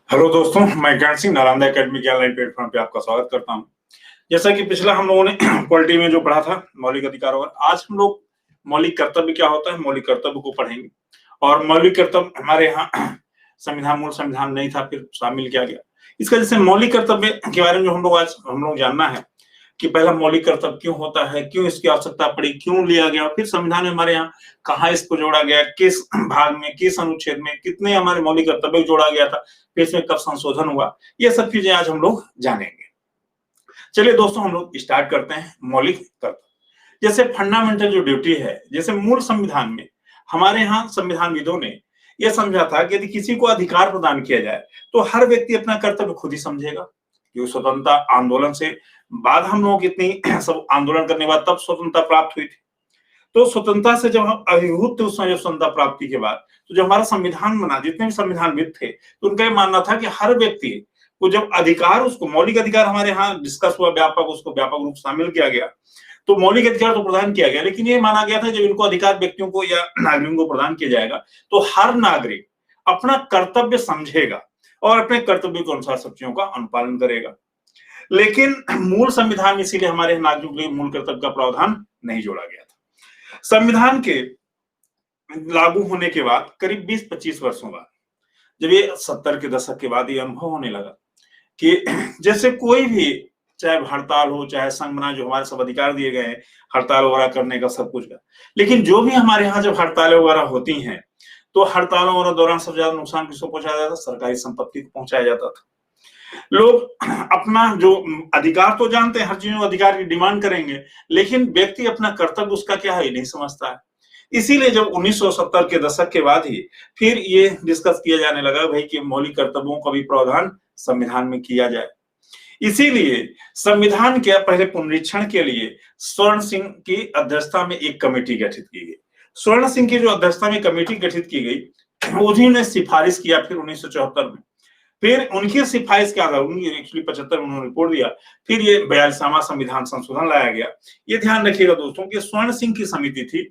Hello दोस्तों, मैं ज्ञान सिंह नालंदा एकेडमी के ऑनलाइन प्लेटफॉर्म पे आपका स्वागत करता हूं। जैसा कि पिछला हम लोगों ने पॉलिटी में जो पढ़ा था मौलिक अधिकार, और आज हम लोग मौलिक कर्तव्य क्या होता है, मौलिक कर्तव्य को पढ़ेंगे। और मौलिक कर्तव्य हमारे यहाँ मूल संविधान नहीं था, फिर शामिल किया गया। इसका जैसे मौलिक कर्तव्य के बारे में जो हम लोग जानना है कि पहला मौलिक कर्तव्य क्यों होता है, क्यों इसकी आवश्यकता पड़ी, क्यों लिया गया, फिर संविधान में हमारे यहाँ कहाँ इसको जोड़ा गया, किस भाग में, किस अनुच्छेद में, कितने हमारे मौलिक कर्तव्य जोड़ा गया था, फिर इसमें कब संशोधन हुआ, ये सब चीजें आज हम लोग जानेंगे। चलिए दोस्तों, हम लोग स्टार्ट करते हैं। मौलिक कर्तव्य जैसे फंडामेंटल जो ड्यूटी है, जैसे मूल संविधान में हमारे यहाँ संविधानविदों ने यह समझा था कि यदि किसी को अधिकार प्रदान किया जाए तो हर व्यक्ति अपना कर्तव्य खुद ही समझेगा। क्योंकि स्वतंत्रता आंदोलन से बाद हम लोग इतनी सब आंदोलन करने के बाद तब स्वतंत्रता प्राप्त हुई थी। तो स्वतंत्रता से जब हम अभिभूत थे, उस समय स्वतंत्रता प्राप्ति के बाद तो जब हमारा संविधान बना, जितने भी संविधानविद थे तो उनका ये मानना था कि हर व्यक्ति को जब अधिकार, उसको मौलिक अधिकार हमारे यहाँ डिस्कस हुआ, व्यापक, उसको व्यापक रूप शामिल किया गया। तो मौलिक अधिकार तो प्रदान किया गया, लेकिन ये माना गया था जब इनको अधिकार व्यक्तियों को या नागरिकों को प्रदान किया जाएगा तो हर नागरिक अपना कर्तव्य समझेगा और अपने कर्तव्य के अनुसार सब चीजों का अनुपालन करेगा। लेकिन मूल संविधान में इसीलिए हमारे नागरिकों के मूल कर्तव्य का प्रावधान नहीं जोड़ा गया था। संविधान के लागू होने के बाद करीब 20-25 वर्षों बाद, जब ये 70 के दशक के बाद ये अनुभव होने लगा कि जैसे कोई भी, चाहे हड़ताल हो, चाहे संघ, जो हमारे सब अधिकार दिए गए हैं हड़ताल वगैरह करने का, सब कुछ का, लेकिन जो भी हमारे यहाँ जब हड़तालें वगैरह होती हैं तो हड़तालों वगैरह दौरान सबसे ज्यादा नुकसान किसको पहुंचाया जाता था? सरकारी संपत्ति को पहुंचाया जाता था। लोग अपना जो अधिकार तो जानते हैं, हर चीज में अधिकार की डिमांड करेंगे, लेकिन व्यक्ति अपना कर्तव्य उसका क्या है ये नहीं समझता है। इसीलिए जब 1970 के दशक के बाद ही फिर ये डिस्कस किया जाने लगा भाई कि मौलिक कर्तव्यों का भी प्रावधान संविधान में किया जाए। इसीलिए संविधान के पहले पुनरीक्षण के लिए स्वर्ण सिंह की अध्यक्षता में एक कमेटी गठित की गई। स्वर्ण सिंह की जो अध्यक्षता में कमेटी गठित की गई, उन्हीं ने सिफारिश किया फिर 1974 में। फिर उनकी सिफारिश के आधार, एक्चुअली 75 में उन्होंने रिपोर्ट दिया, फिर ये 42वां संविधान संशोधन लाया गया। ये ध्यान रखिएगा दोस्तों कि स्वर्ण सिंह की समिति थी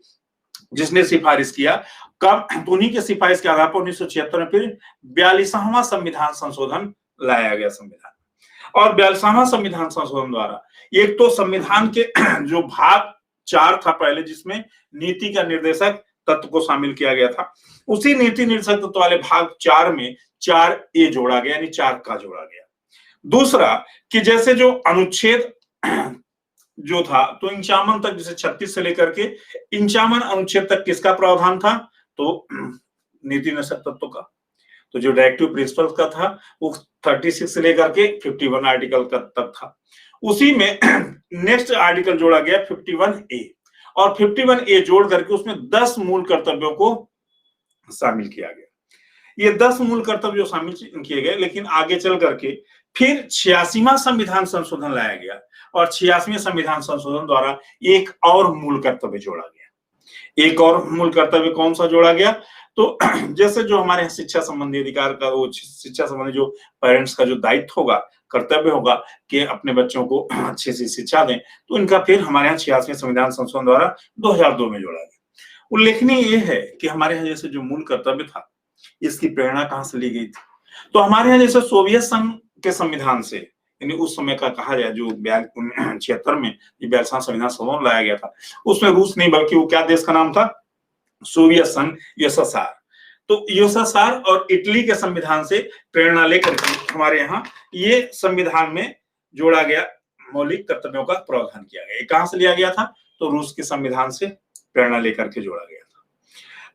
जिसने सिफारिश किया। कब? तो उन्हीं के सिफारिश के आधार पर 1976 में फिर 42वां संविधान संशोधन लाया गया संविधान। और 42वां संविधान संशोधन द्वारा एक तो संविधान के जो भाग 4 था पहले, जिसमें नीति का निर्देशक तत्व को शामिल किया गया था, उसी नीति निर्देशक तत्व वाले भाग 4 में 4A जोड़ा गया, यानी 4 का जोड़ा गया। दूसरा कि जैसे जो अनुच्छेद जो था तो 55 तक, जैसे 36 से लेकर के 55 अनुच्छेद तक किसका प्रावधान था? तो नीति निर्देशक तत्व का। तो जो डायरेक्टिव प्रिंसिपल का था वो 36 से लेकर के 51 आर्टिकल का तक था। उसी में नेक्स्ट आर्टिकल जोड़ा गया 51A, और 51A जोड़ करके उसमें 10 मूल कर्तव्यों को शामिल किया गया। ये 10 मूल कर्तव्य जो शामिल किए गए, लेकिन आगे चल करके फिर 86वां संविधान संशोधन लाया गया, और 86वें संविधान संशोधन द्वारा एक और मूल कर्तव्य जोड़ा गया। एक और मूल कर्तव्य कौन सा जोड़ा गया? तो जैसे जो हमारे शिक्षा संबंधी अधिकार का, वो शिक्षा संबंधी जो पेरेंट्स का जो दायित्व होगा, कर्तव्य होगा कि अपने बच्चों को अच्छे से शिक्षा दें, तो इनका फिर हमारे यहाँ 86वें संविधान संशोधन द्वारा 2002 में जोड़ा गया। उल्लेखनीय ये है कि हमारे यहाँ जैसे जो मूल कर्तव्य था, इसकी प्रेरणा कहां से ली गई थी? तो हमारे यहाँ जैसे सोवियत संघ के संविधान से, यानी उस समय का कहा जाए जो 76 में 42वां संविधान संशोधन लाया गया था, उसमें रूस नहीं बल्कि वो क्या देश का नाम था? सोवियत संघ, यूएसएसआर। तो यूएसएसआर और इटली के संविधान से प्रेरणा लेकर हमारे यहाँ ये संविधान में जोड़ा गया, मौलिक कर्तव्यों का प्रावधान किया गया। कहां से लिया गया था? तो रूस के संविधान से प्रेरणा लेकर के जोड़ा गया था।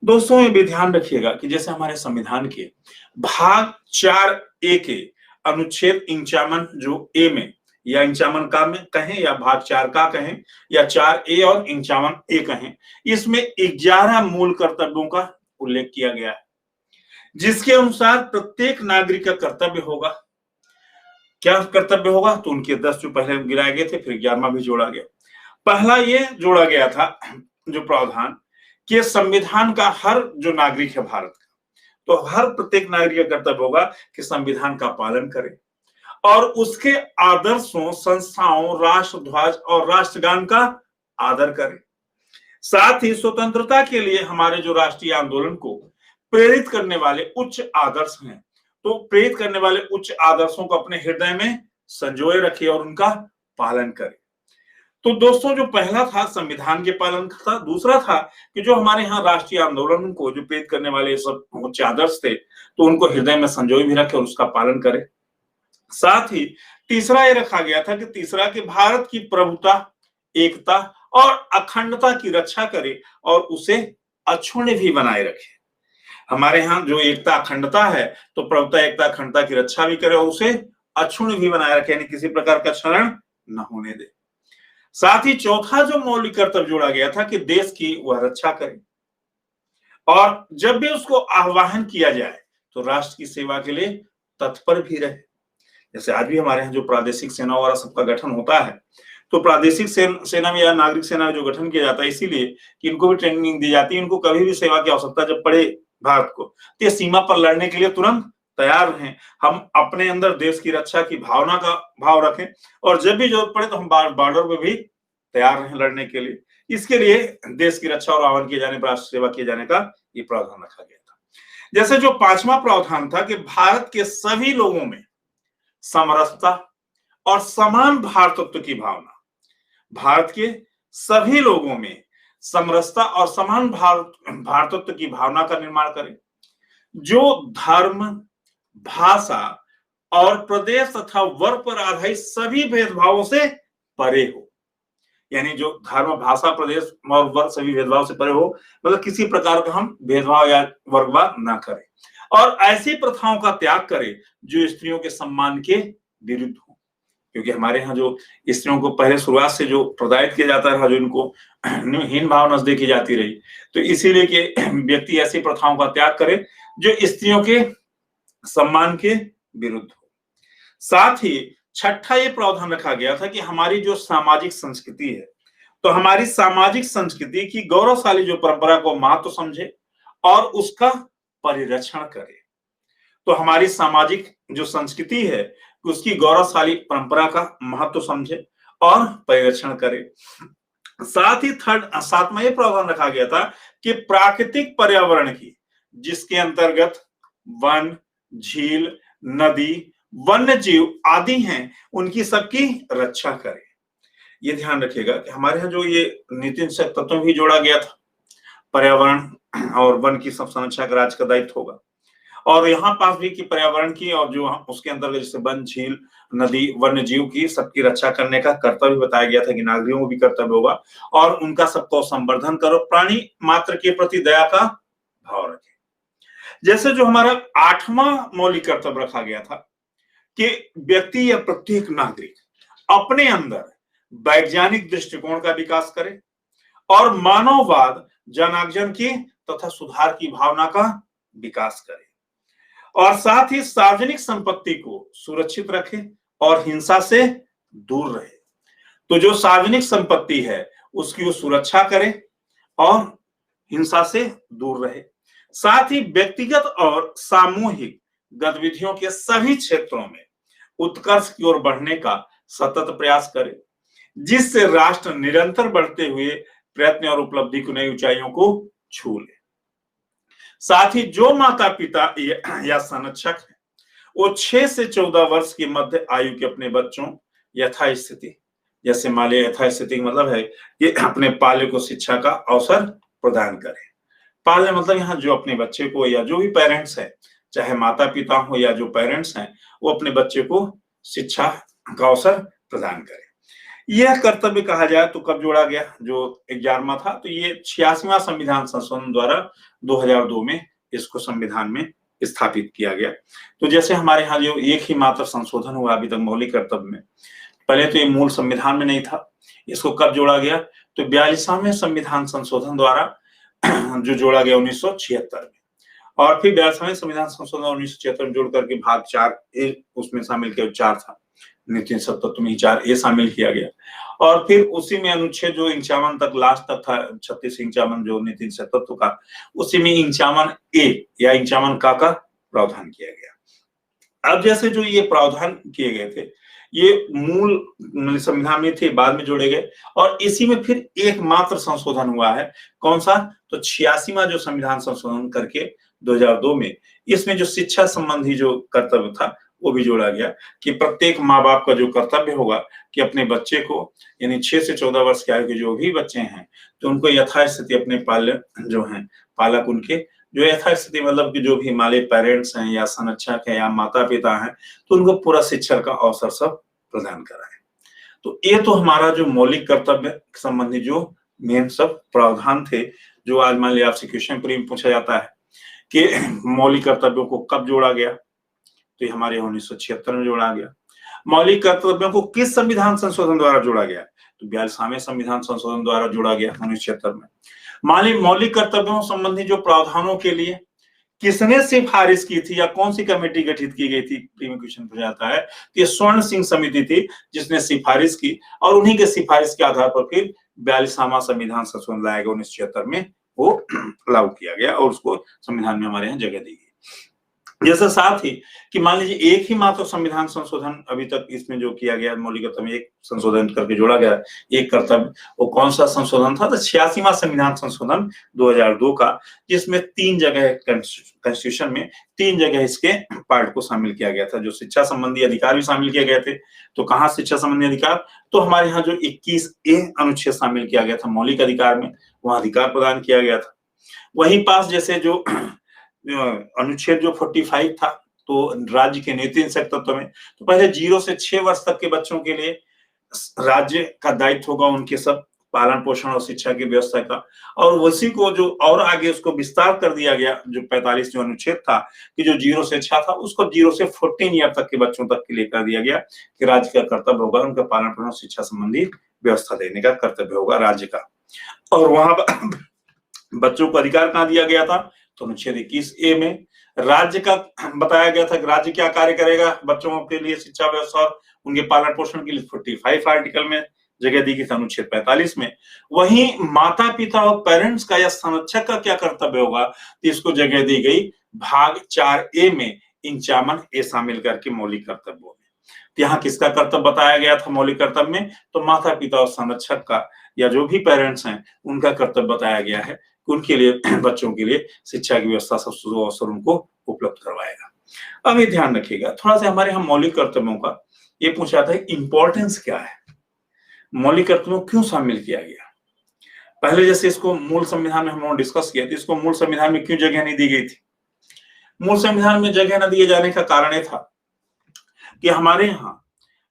दोस्तों ये भी ध्यान रखिएगा कि जैसे हमारे संविधान के भाग 4A के अनुच्छेद 51 जो ए में, या 51 का में कहें या भाग 4 का कहें या 4A और 51A कहें, इसमें 11 मूल कर्तव्यों का उल्लेख किया गया है, जिसके अनुसार प्रत्येक नागरिक का कर्तव्य होगा। क्या कर्तव्य होगा? तो उनके 10 जो पहले गिराए गए थे, फिर 11वां भी जोड़ा गया। पहला ये जोड़ा गया था जो प्रावधान कि संविधान का हर जो नागरिक है भारत का, तो हर प्रत्येक नागरिक का कर्तव्य होगा कि संविधान का पालन करे और उसके आदर्शों, संस्थाओं, राष्ट्रध्वज और राष्ट्रगान का आदर करे। साथ ही स्वतंत्रता के लिए हमारे जो राष्ट्रीय आंदोलन को प्रेरित करने वाले उच्च आदर्श हैं, तो प्रेरित करने वाले उच्च आदर्शों को अपने हृदय में संजोए रखे और उनका पालन करे। तो दोस्तों, जो पहला था संविधान के पालन का था, दूसरा था कि जो हमारे यहाँ राष्ट्रीय आंदोलन को जो प्रेरित करने वाले सब उच्च आदर्श थे, तो उनको हृदय में संजोए भी रखे और उसका पालन करे। साथ ही तीसरा ये रखा गया था कि तीसरा कि भारत की प्रभुता, एकता और अखंडता की रक्षा करे और उसे अक्षुण्ण भी बनाए रखे। हमारे यहाँ जो एकता अखंडता है, तो प्रभुता, एकता, अखंडता की रक्षा भी करे और उसे अक्षुण्ण भी बनाए रखे, यानी किसी प्रकार का क्षरण न होने दे। साथ ही चौथा जो मौलिक कर्तव्य जोड़ा गया था कि देश की वह रक्षा करे और जब भी उसको आह्वान किया जाए तो राष्ट्र की सेवा के लिए तत्पर भी रहे। जैसे आज भी हमारे यहाँ जो प्रादेशिक सेना वाला सबका गठन होता है, तो प्रादेशिक सेना में या नागरिक सेना में जो गठन किया जाता है इसीलिए कि इनको भी ट्रेनिंग दी जाती है, इनको कभी भी सेवा की आवश्यकता जब पड़े भारत को, तो ये सीमा पर लड़ने के लिए तुरंत तैयार रहें। हम अपने अंदर देश की रक्षा की भावना का भाव रखें और जब भी जरूरत पड़े तो हम बॉर्डर पे भी तैयार रहें लड़ने के लिए। इसके लिए देश की रक्षा और आह्वान किए जाने पर राष्ट्र सेवा किए जाने का ये प्रावधान रखा गया था। जैसे जो पांचवा प्रावधान था कि भारत के सभी लोगों में समरसता और समान भारतत्व की भावना, भारत के सभी लोगों में समरसता और समान भारतत्व की भावना का निर्माण करें, जो धर्म, भाषा और प्रदेश तथा वर्ग पर आधारित सभी भेदभावों से परे हो। यानी जो धर्म, भाषा, प्रदेश और वर्ग सभी भेदभाव से परे हो, मतलब किसी प्रकार का हम भेदभाव या वर्गवाद ना करें और ऐसी प्रथाओं का त्याग करें जो स्त्रियों के सम्मान के विरुद्ध हो। क्योंकि हमारे यहाँ जो स्त्रियों को पहले शुरुआत से जो प्रताड़ित किया जाता रहा, जो इनको हीन भाव नजर देखी जाती रही, तो इसीलिए कि व्यक्ति ऐसी प्रथाओं का त्याग करे जो स्त्रियों के सम्मान के विरुद्ध हो। साथ ही छठा ये प्रावधान रखा गया था कि हमारी जो सामाजिक संस्कृति है, तो हमारी सामाजिक संस्कृति की गौरवशाली जो परंपरा को महत्व समझे और उसका परिरक्षण करे। तो हमारी सामाजिक जो संस्कृति है उसकी गौरवशाली परंपरा का महत्व समझे और परिरक्षण करे। साथ ही सातवां ये प्रावधान रखा गया था कि प्राकृतिक पर्यावरण की, जिसके अंतर्गत वन, झील, नदी, वन्य जीव आदि हैं, उनकी सबकी रक्षा करे। ये ध्यान रखिएगा कि हमारे यहाँ जो ये नीति तत्व भी जोड़ा गया था, पर्यावरण और वन की सब संरक्षा का राज्य का दायित्व होगा और यहाँ पास भी की पर्यावरण की और जो उसके अंतर्गत जैसे वन, झील, नदी, वन्य जीव की सबकी रक्षा करने का कर्तव्य बताया गया था कि नागरिकों को भी कर्तव्य होगा और उनका सबको संवर्धन करो, प्राणी मात्र के प्रति दया का भाव रखे। जैसे जो हमारा आठवां मौलिक कर्तव्य रखा गया था कि व्यक्ति या प्रत्येक नागरिक अपने अंदर वैज्ञानिक दृष्टिकोण का विकास करे और मानववाद, जनार्जन की तथा सुधार की भावना का विकास करे और साथ ही सार्वजनिक संपत्ति को सुरक्षित रखे और हिंसा से दूर रहे। तो जो सार्वजनिक संपत्ति है उसकी वो सुरक्षा करे और हिंसा से दूर रहे। साथ ही व्यक्तिगत और सामूहिक गतिविधियों के सभी क्षेत्रों में उत्कर्ष की ओर बढ़ने का सतत प्रयास करे, जिससे राष्ट्र निरंतर बढ़ते हुए प्रयत्न और उपलब्धि की नई ऊंचाइयों को छू ले। साथ ही जो माता पिता या संरक्षक है वो 6 से 14 वर्ष की मध्य आयु के अपने बच्चों यथास्थिति, जैसे मान लिया यथास्थिति मतलब है कि अपने पाले को शिक्षा का अवसर प्रदान करे। पाले मतलब यहाँ जो अपने बच्चे को या जो भी पेरेंट्स है, चाहे माता पिता हो या जो पेरेंट्स हैं, वो अपने बच्चे को शिक्षा का अवसर प्रदान करे। यह कर्तव्य कहा जाए तो कब जोड़ा गया, जो 11वां था, तो ये 86वां संविधान संशोधन द्वारा 2002 में इसको संविधान में स्थापित किया गया। तो जैसे हमारे यहाँ जो एक ही मात्र संशोधन हुआ अभी तक मौलिक कर्तव्य में, पहले तो ये मूल संविधान में नहीं था, इसको कब जोड़ा गया तो 42वें संविधान संशोधन द्वारा जो जोड़ा गया 1976 में, और फिर 42वें संविधान संशोधन 1976 में जोड़ करके भाग 4A उसमें शामिल किया, 4 था नीति तत्व में 4A शामिल किया गया और फिर उसी में अनुच्छेद जो 51 तक लास्ट तक था 36-51 जो नीति तत्व का, उसी में 51A या 51 का प्रावधान किया गया। अब जैसे जो ये प्रावधान किए गए थे ये मूल संविधान में थे, बाद में जोड़े गए और इसी में फिर एकमात्र संशोधन हुआ है। कौन सा, तो 86वां जो संविधान संशोधन करके 2002 में, इसमें जो शिक्षा संबंधी जो कर्तव्य था वो भी जोड़ा गया कि प्रत्येक माँ बाप का जो कर्तव्य होगा कि अपने बच्चे को, यानी 6 से 14 वर्ष के आयु के जो भी बच्चे हैं, तो उनको यथास्थिति अपने पालक उनके जो यथास्थिति मतलब कि जो भी हमारे पेरेंट्स हैं या संरक्षक है या माता पिता हैं, तो उनको पूरा शिक्षा का अवसर सब प्रदान कराए। तो ये तो हमारा जो मौलिक कर्तव्य संबंधी जो मेन सब प्रावधान थे, जो आज मान लिया आपसे क्वेश्चन पेपर में पूछा जाता है कि मौलिक कर्तव्यों को कब जोड़ा गया, तो ये हमारे 1976 में जोड़ा गया। मौलिक कर्तव्यों को किस संविधान संशोधन द्वारा जोड़ा गया, तो 42वें संविधान संशोधन द्वारा जोड़ा गया 1976 में। मौलिक कर्तव्यों संबंधी जो प्रावधानों के लिए किसने सिफारिश की थी या कौन सी कमेटी गठित की गई थी, प्रीमियम क्वेश्चन पूछा जाता है। ये स्वर्ण सिंह समिति थी जिसने सिफारिश की और उन्हीं के सिफारिश के आधार पर फिर 42वां संविधान संशोधन लाया गया 1976 में, वो लागू किया गया और उसको संविधान में हमारे यहाँ जगह दी गई। जैसे साथ ही कि मान लीजिए एक ही मात्र संविधान संशोधन अभी तक इसमें जो किया गया मौलिक कर्तव्य में एक संशोधन करके जोड़ा गया एक कर्तव्य, वो कौन सा संशोधन था, तो 86वां संविधान संशोधन 2002 का, जिसमें 3 जगह कॉन्स्टिट्यूशन में 3 जगह इसके पार्ट को शामिल किया गया था। जो शिक्षा संबंधी अधिकार भी शामिल किए गए थे, तो कहाँ शिक्षा संबंधी अधिकार, तो हमारे यहाँ जो 21A अनुच्छेद शामिल किया गया था मौलिक अधिकार में, वहां अधिकार प्रदान किया गया था। वहीं पास जैसे जो अनुच्छेद जो 45 था, तो राज्य के नीति तत्व में, तो पहले 0 से 6 वर्ष तक के बच्चों के लिए राज्य का दायित्व होगा उनके सब पालन पोषण और शिक्षा की व्यवस्था का, और उसी को जो और आगे उसको विस्तार कर दिया गया, जो 45 जो अनुच्छेद था कि जो 0 से 6 था उसको 0 से 14 ईयर तक के बच्चों तक के लिए कर दिया गया कि राज्य का कर्तव्य होगा उनका पालन पोषण शिक्षा संबंधी व्यवस्था देने का कर्तव्य होगा राज्य का। और वहां बच्चों को अधिकार कहाँ दिया गया था, तो अनुच्छेद 21A में राज्य का बताया गया था कि राज्य क्या कार्य करेगा बच्चों के लिए शिक्षा व्यवस्था और उनके पालन पोषण के लिए 45 आर्टिकल में जगह दी गई थी अनुच्छेद 45 में। वहीं माता पिता और पेरेंट्स का या संरक्षक का क्या कर्तव्य होगा, तो इसको जगह दी गई भाग 4A में, इन 51A शामिल करके मौलिक कर्तव्यों में। तो यहाँ किसका कर्तव्य बताया गया था मौलिक कर्तव्य में, तो माता पिता और संरक्षक का या जो भी पेरेंट्स हैं उनका कर्तव्य बताया गया है, उनके लिए बच्चों के लिए शिक्षा की व्यवस्था सब अवसर उनको उपलब्ध करवाएगा। अब ये ध्यान रखिएगा, थोड़ा सा हमारे यहाँ मौलिक कर्तव्यों का ये पूछा था इंपॉर्टेंस क्या है, मौलिक कर्तव्यों क्यों शामिल किया गया। पहले जैसे इसको मूल संविधान में हम लोगों ने डिस्कस किया, तो इसको मूल संविधान में क्यों जगह नहीं दी गई थी। मूल संविधान में जगह न दिए जाने का कारण ये था कि हमारे यहाँ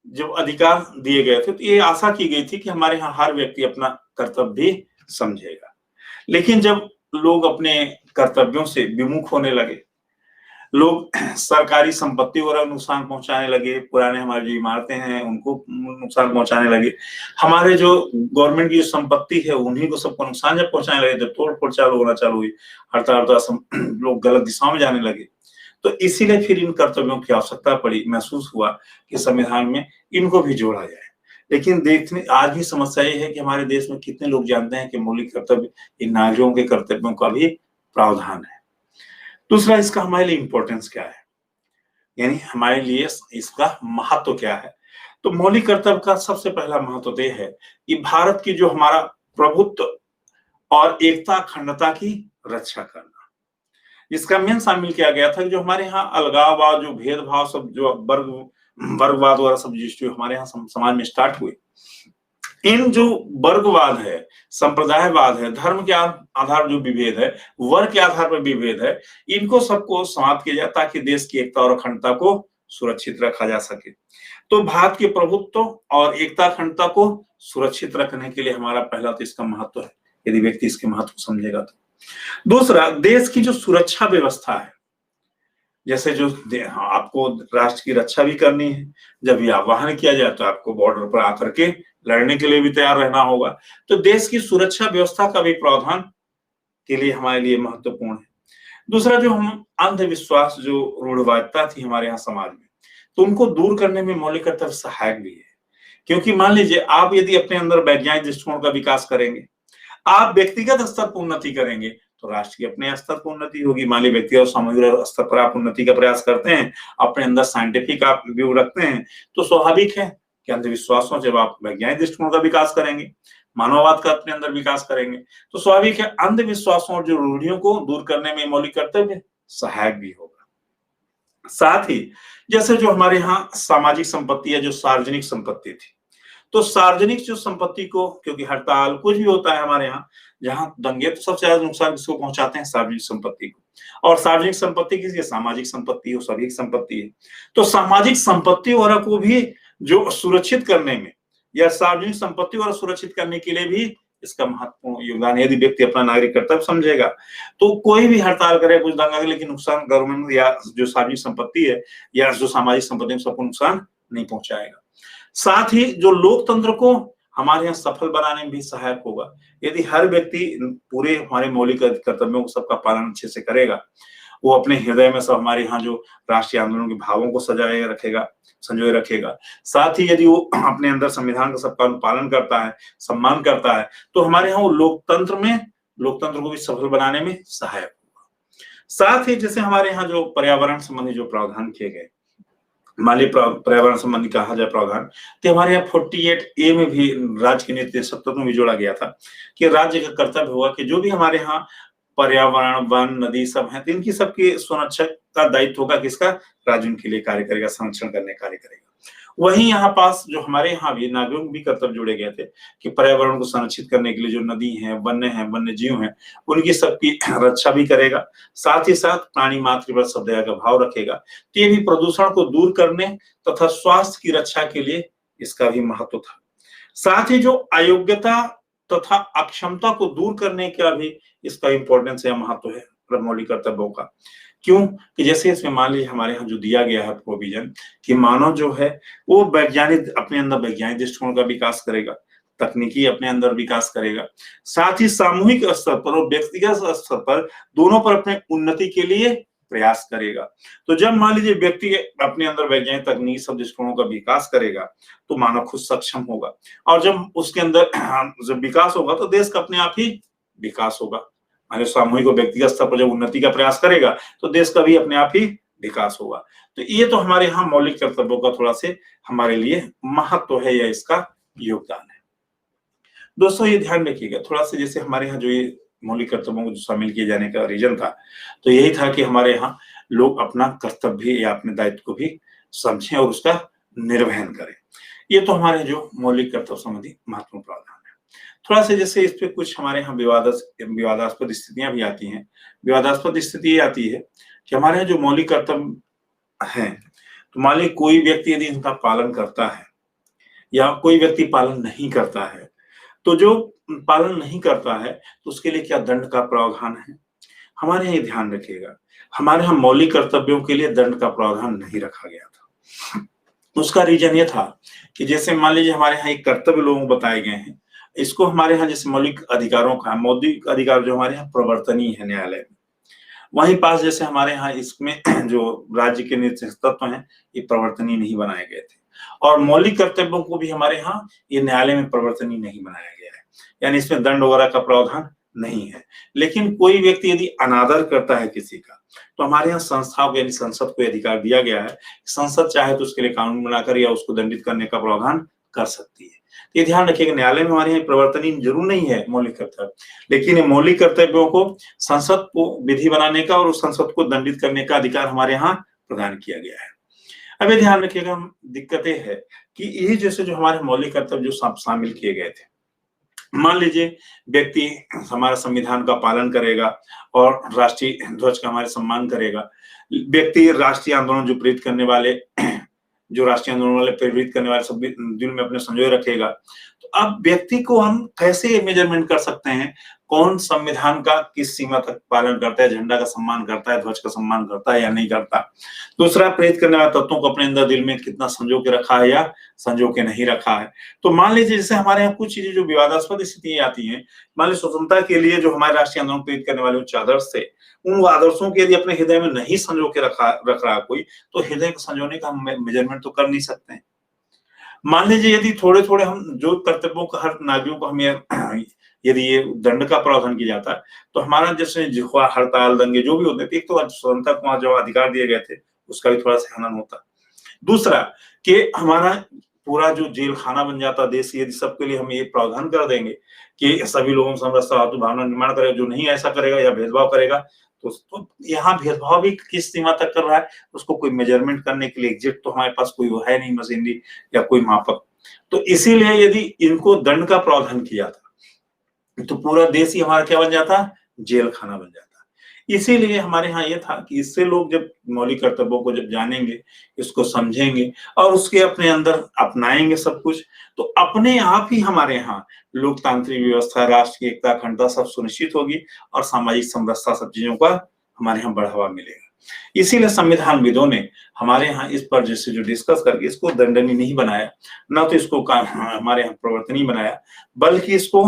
जब अधिकार दिए गए थे तो ये आशा की गई थी कि हमारे यहाँ हर व्यक्ति अपना कर्तव्य भी समझेगा, लेकिन जब लोग अपने कर्तव्यों से विमुख होने लगे, लोग सरकारी संपत्ति वगैरह नुकसान पहुंचाने लगे, पुराने हमारी जो इमारतें हैं उनको नुकसान पहुंचाने लगे, हमारे जो गवर्नमेंट की संपत्ति है उन्हीं को सबको नुकसान जब पहुंचाने लगे, जब तोड़ फोड़ चालू होना चालू हुई, हड़ताल लोग गलत दिशा में जाने लगे, तो इसीलिए फिर इन कर्तव्यों की आवश्यकता पड़ी, महसूस हुआ कि संविधान में इनको भी जोड़ा जाए। लेकिन देखने आज भी समस्या ये है कि हमारे देश में कितने लोग जानते हैं कि मौलिक कर्तव्य इन नागरिकों के कर्तव्यों का भी प्रावधान है। दूसरा, इसका हमारे लिए इंपॉर्टेंस क्या है, यानी हमारे लिए इसका महत्व क्या है। तो मौलिक कर्तव्य का सबसे पहला महत्व तो है कि भारत की जो हमारा प्रभुत्व और एकता अखंडता की रक्षा करना, इसका मेन शामिल किया गया था कि जो हमारे यहाँ अलगाववाद, जो भेदभाव सब, जो वर्गवाद वगैरह सब जो हमारे यहाँ समाज में स्टार्ट हुए, इन जो वर्गवाद है, संप्रदायवाद है, धर्म के आधार जो विभेद है, वर्ग के आधार पर विभेद है, इनको सबको समाप्त किया जाए ताकि देश की एकता और अखंडता को सुरक्षित रखा जा सके। तो भारत के प्रभुत्व और एकता अखंडता को सुरक्षित रखने के लिए हमारा पहला तो इसका महत्व है, यदि व्यक्ति इसके महत्व को समझेगा तो। दूसरा, देश की जो सुरक्षा व्यवस्था है, जैसे जो आपको राष्ट्र की रक्षा भी करनी है, जब ये आह्वान किया जाए तो आपको बॉर्डर पर आकर के लड़ने के लिए भी तैयार रहना होगा, तो देश की सुरक्षा व्यवस्था का भी प्रावधान के लिए हमारे लिए महत्वपूर्ण है। दूसरा, जो हम अंधविश्वास, जो रूढ़वादिता थी हमारे यहाँ समाज में, तो उनको दूर करने में मौलिक कर्तव्य सहायक भी है। क्योंकि मान लीजिए आप यदि अपने अंदर वैज्ञानिक दृष्टिकोण का विकास करेंगे, आप व्यक्तिगत स्तर पर उन्नति करेंगे, तो राष्ट्र की अपने स्तर पर उन्नति होगी। मान लीजिए व्यक्तिगत और सामूहिक स्तर पर आप उन्नति का प्रयास करते हैं, अपने अंदर साइंटिफिक आप व्यू रखते हैं, तो स्वाभाविक है कि अंधविश्वासों जब आप वैज्ञानिक दृष्टिकोण का विकास करेंगे, मानववाद का अपने अंदर विकास करेंगे, तो स्वाभाविक है अंधविश्वासों और जो रूढ़ियों को दूर करने में मौलिक कर्तव्य सहायक भी होगा। साथ ही जैसे जो हमारे यहाँ सामाजिक संपत्ति है, जो सार्वजनिक संपत्ति थी, तो सार्वजनिक जो संपत्ति को, क्योंकि हड़ताल कुछ भी होता है हमारे यहाँ, जहां दंगे, तो सबसे ज्यादा नुकसान किसको पहुंचाते हैं? सार्वजनिक संपत्ति को। और सार्वजनिक संपत्ति किसी सामाजिक संपत्ति हो, सभी की संपत्ति है। तो सामाजिक संपत्ति वगैरह को भी जो सुरक्षित करने में, या सार्वजनिक संपत्ति वगैरह सुरक्षित करने के लिए भी इसका महत्वपूर्ण योगदान है। यदि व्यक्ति अपना नागरिक कर्तव्य समझेगा तो कोई भी हड़ताल करे, कुछ दंगा करे, लेकिन नुकसान गवर्नमेंट या जो सार्वजनिक संपत्ति है या जो सामाजिक संपत्ति है, सबको नुकसान नहीं पहुंचाएगा। साथ ही जो लोकतंत्र को हमारे यहाँ सफल बनाने में भी सहायक होगा। यदि हर व्यक्ति पूरे हमारे मौलिक कर्तव्यों को सबका पालन अच्छे से करेगा, वो अपने हृदय में सब हमारे यहाँ जो राष्ट्रीय आंदोलन के भावों को सजाए रखेगा, संजोए रखेगा। साथ ही यदि वो अपने अंदर संविधान का सबका पालन करता है, सम्मान करता है, तो हमारे यहाँ वो लोकतंत्र को भी सफल बनाने में सहायक होगा। साथ ही जैसे हमारे यहाँ जो पर्यावरण संबंधी जो प्रावधान किए गए, मानवीय पर्यावरण संबंधी कहा जाए प्रावधान, तो हमारे यहाँ 48A में भी राज्य की नीति 77 में भी जोड़ा गया था कि राज्य का कर्तव्य होगा कि जो भी हमारे यहाँ पर्यावरण, वन, नदी सब है, तो इनकी सबकी संरक्षक का दायित्व होगा किसका? राज्य उनके लिए कार्य करेगा, संरक्षण करने कार्य करेगा। वहीं यहाँ पास जो हमारे यहाँ भी नागरिकों भी कर्तव्य जोड़े गए थे कि पर्यावरण को संरक्षित करने के लिए जो नदी है, वन्य जीव हैं, उनकी सबकी रक्षा भी करेगा। साथ ही साथ प्राणी मात्र पर सब दया का भाव रखेगा। तो ये भी प्रदूषण को दूर करने तथा स्वास्थ्य की रक्षा के लिए इसका भी महत्व था। साथ ही जो अयोग्यता तथा अक्षमता को दूर करने का भी इसका इंपॉर्टेंस है, महत्व है मौलिक कर्तव्यों का। क्यों? कि जैसे इसमें मान लीजिए हमारे यहाँ जो दिया गया है प्रोविजन कि मानव जो है वो वैज्ञानिक अपने अंदर वैज्ञानिक दृष्टिकोण का विकास करेगा, तकनीकी अपने अंदर विकास करेगा, साथ ही सामूहिक स्तर पर और व्यक्तिगत स्तर पर दोनों पर अपने उन्नति के लिए प्रयास करेगा। तो जब मान लीजिए व्यक्ति अपने अंदर वैज्ञानिक तकनीकी सब दृष्टिकोणों का विकास करेगा तो मानव खुद सक्षम होगा, और जब उसके अंदर जब विकास होगा तो देश का अपने आप ही विकास होगा। माने सामूहिक और व्यक्तिगत स्तर पर जब उन्नति का प्रयास करेगा तो देश का भी अपने आप ही विकास होगा। तो ये तो हमारे यहाँ मौलिक कर्तव्यों का थोड़ा से हमारे लिए महत्व है या इसका योगदान है। दोस्तों ये ध्यान रखिएगा थोड़ा सा, जैसे हमारे यहाँ जो ये मौलिक कर्तव्यों को शामिल किए जाने का रीजन था, तो यही था कि हमारे यहाँ लोग अपना कर्तव्य या अपने दायित्व को भी समझें और उसका निर्वहन करें। ये तो हमारे जो मौलिक कर्तव्य संबंधी महत्वपूर्ण प्रावधान है। थोड़ा सा जैसे इस पे कुछ हमारे यहाँ विवादास्पद स्थितियां भी आती हैं। विवादास्पद स्थिति ये आती है कि हमारे यहाँ जो मौलिक कर्तव्य हैं, तो मान लीजिए कोई व्यक्ति यदि इनका पालन करता है या कोई व्यक्ति पालन नहीं करता है, तो जो पालन नहीं करता है तो उसके लिए क्या दंड का प्रावधान है? हमारे यहाँ ध्यान रखिएगा, हमारे यहाँ मौलिक कर्तव्यों के लिए दंड का प्रावधान नहीं रखा गया था। उसका रीजन ये था कि जैसे मान लीजिए हमारे यहाँ एक कर्तव्य लोगों को बताए गए हैं, इसको हमारे यहाँ जैसे मौलिक अधिकारों का, मौलिक अधिकार जो हमारे यहाँ प्रवर्तनीय है न्यायालय में, वहीं पास जैसे हमारे यहाँ इसमें जो राज्य के नीति तत्व हैं ये प्रवर्तनीय नहीं बनाए गए थे, और मौलिक कर्तव्यों को भी हमारे यहाँ ये न्यायालय में प्रवर्तनीय नहीं बनाया गया है, यानी इसमें दंड वगैरह का प्रावधान नहीं है। लेकिन कोई व्यक्ति यदि अनादर करता है किसी का, तो हमारे यहाँ संस्थाओं यानी संसद को अधिकार दिया गया है, संसद चाहे तो उसके लिए कानून बनाकर या उसको दंडित करने का प्रावधान कर सकती है। ये ध्यान रखिएगा, न्यायालय में हमारे यहाँ प्रवर्तनीय जरूर नहीं है मौलिक कर्तव्य, लेकिन ये मौलिक कर्तव्यों को संसद को विधि बनाने का और उस संसद को दंडित करने का अधिकार हमारे यहाँ प्रदान किया गया है। अब ये ध्यान रखिएगा, दिक्कतें है कि ये जैसे जो हमारे मौलिक कर्तव्य जो शामिल किए गए थे, मान लीजिए व्यक्ति हमारा संविधान का पालन करेगा और राष्ट्रीय ध्वज का हमारे सम्मान करेगा, व्यक्ति राष्ट्रीय आंदोलन जो प्रेरित करने वाले सब दिल में अपने संजोए रखेगा। तो अब व्यक्ति को हम कैसे मेजरमेंट कर सकते हैं कौन संविधान का किस सीमा तक पालन करता है, झंडा का सम्मान करता है, ध्वज का सम्मान करता है या नहीं करता। दूसरा, प्रेरित करने वाले तत्वों को अपने अंदर दिल में कितना संजो के रखा है या संजो के नहीं रखा है। तो मान लीजिए जैसे हमारे यहाँ कुछ चीजें जो विवादास्पद स्थितियां आती हैं, मान लीजिए स्वतंत्रता के लिए जो हमारे राष्ट्रीय आंदोलन प्रेरित करने वाले उच्च आदर्श थे, उन आदर्शों के यदि अपने हृदय में नहीं संजो के रख रहा कोई, तो हृदय को संजोने का हम मेजरमेंट तो कर नहीं सकते हैं। मान लीजिए यदि थोड़े थोड़े हम जो कर्तव्यों का हर नागरिकों को हमें यदि ये दंड का प्रावधान किया जाता है, तो हमारा जैसे हड़ताल दंगे जो भी होते थे, एक तो स्वतंत्रता को जो अधिकार दिए गए थे उसका भी थोड़ा सा हनन होता। दूसरा कि हमारा पूरा जो जेल खाना बन जाता देश, यदि सबके लिए हम ये प्रावधान कर देंगे कि सभी लोगों से हम भावना निर्माण करेगा, जो नहीं ऐसा करेगा या भेदभाव करेगा तो यहाँ भेदभाव भी किस सीमा तक कर रहा है, उसको कोई मेजरमेंट करने के लिए एग्जैक्ट तो हमारे पास कोई वो है नहीं मशीनरी या कोई मापक। तो इसीलिए यदि इनको दंड का प्रावधान किया था तो पूरा देश ही हमारा क्या बन जाता, जेल खाना बन जाता। इसीलिए हमारे यहाँ ये था कि इससे लोग जब मौलिक कर्तव्यों को जब जानेंगे, इसको समझेंगे और उसके अपने अंदर अपनाएंगे सब कुछ, तो अपने आप ही हमारे यहाँ लोकतांत्रिक व्यवस्था, राष्ट्र की एकता, अखंडता सब सुनिश्चित होगी और सामाजिक समरसता सब चीजों का हमारे यहाँ बढ़ावा मिलेगा। इसीलिए संविधानविदों ने हमारे यहाँ इस पर जैसे जो डिस्कस करके इसको दंडनीय नहीं बनाया, ना तो इसको हमारे यहाँ प्रवर्तनीय बनाया, बल्कि इसको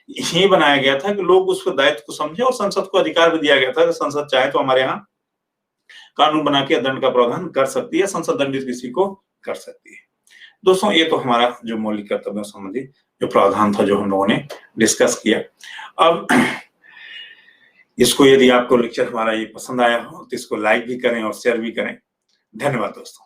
यही बनाया गया था कि लोग उसको दायित्व को समझे और संसद को अधिकार भी दिया गया था कि संसद चाहे तो हमारे यहाँ कानून बना के दंड का प्रावधान कर सकती है, संसद दंडित किसी को कर सकती है। दोस्तों ये तो हमारा जो मौलिक कर्तव्यों संबंधी जो प्रावधान था जो हम लोगों ने डिस्कस किया। अब इसको यदि आपको लेक्चर हमारा ये पसंद आया हो तो इसको लाइक भी करें और शेयर भी करें। धन्यवाद दोस्तों।